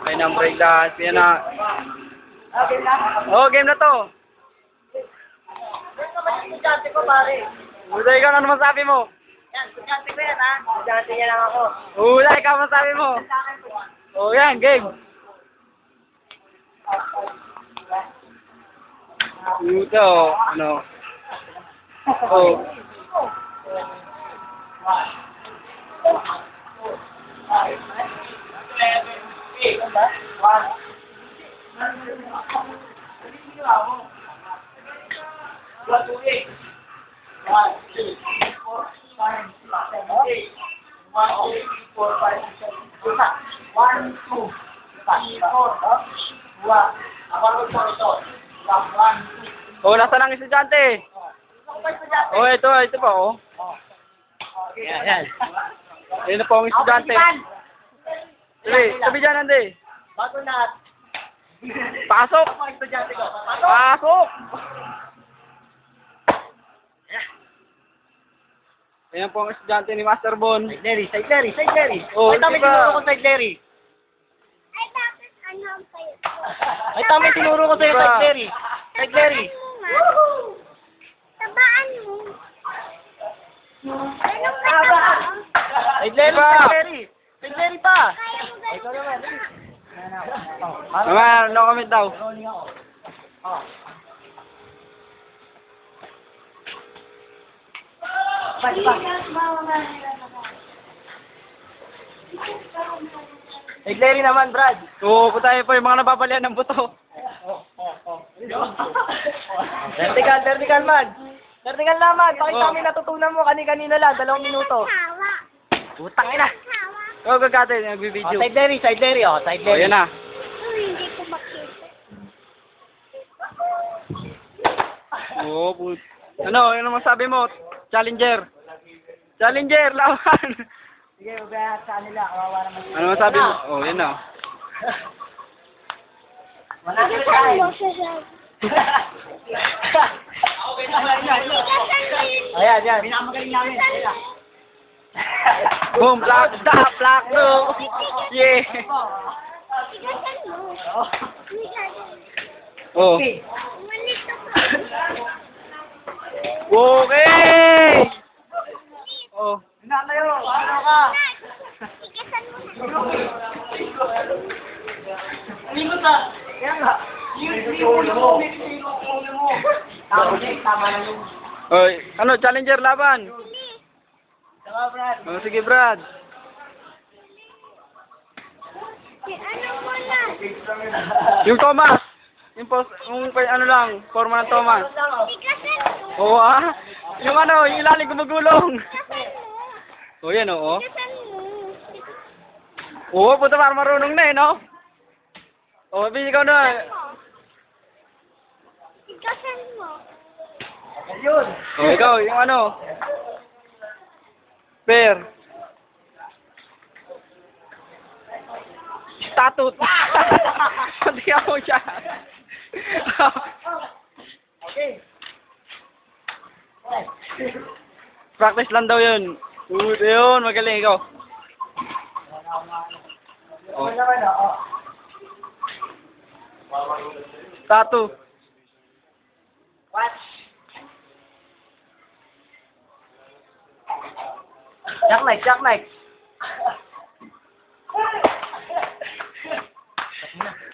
May nang break dance. Yan na. Okay na. Oh, game na to. Yan naman yung estudyante ko, pare. Uday, ikaw ano masabi mo? Yan, estudyante ko yan, ha? Estudyante niya lang ako. Uday, ikaw masabi mo? Oh, yan, game. Ito, ano? Oh. Oh, nasa lang estudyante? Oh, ito pa, oh. Yan, yan. Ayun na po ang estudyante. Sige, sabi dyan, Andy. Bago na. Pasok! Ako ang estudyante ko. Pasok! Ayan po ang estudyante ni Master Bon. Side Larry, Side Larry, Side Larry. Oh, Ay, tama diba? tinuro ko Side Larry. Ay, bakit ano ang kayo? Ay, tama tinuro ko sa'yo Diba? Side Larry. Side Larry. Tabaan mo. Anong katabaan? Side Larry, Diba? Side Larry. Side Larry pa. Kaya mo Ikaw naman. Naman, no comment daw. Rolling ako. Oh. Bye, bye. Side Larry naman, Brad. Oo, tayo po yung mga nababalian ng buto. Vertical, vertical man. Vertical naman. Pakita mo yung natutunan mo kanina lang, 2 minuto. Tawa. Putang ina. Tawa. Oo, gagate, Oh, nagbibideo. Side Larry, Side Larry. Oh, Side Oh, Larry. yan na. Uy, hindi ko makita. Oo, ano masabi mo? Challenger. Challenger, lawan. Sige, mabayaan sa kanila. Kawawa naman sila. Ano masabi mo? Oh, yan na. Wala na Ikasan mo tayo. siya siya. Okay na lang yan. Ikasan mo yun. Ayan, yan. Pinamagaling namin. Ayan. Boom, black, stop, black, no. Yeah. Ikasan mo. Ikasan mo. Oh. Malito ka. Okay. Oh. Natayo. Ano ka? Ikasan mo. Limot na. Kaya nga. Yung ulo mo. Tama na yung... Oy, ano, challenger laban. Tama, Brad. Oh, sige, Brad. Ano mo na? Yung Thomas. Yung ano lang, forma ng Thomas. Ikasan mo. Oo, ah. Yung ano, yung ilalim gumugulong. Ikasan mo. Oh, yan, oo. Ikasan mo. Oo, puta, parang marunong na eh, no? Oh, ikaw na. Ikasan mo. Yun. Oh, ikaw, yung ano. Pair. Statut. Hindi ako siya. Okay. Practice lang daw yun. Yun, magaling ikaw. Oh. Naman, oh. Tattoo. Watch. Jack Knight, Jack Knight.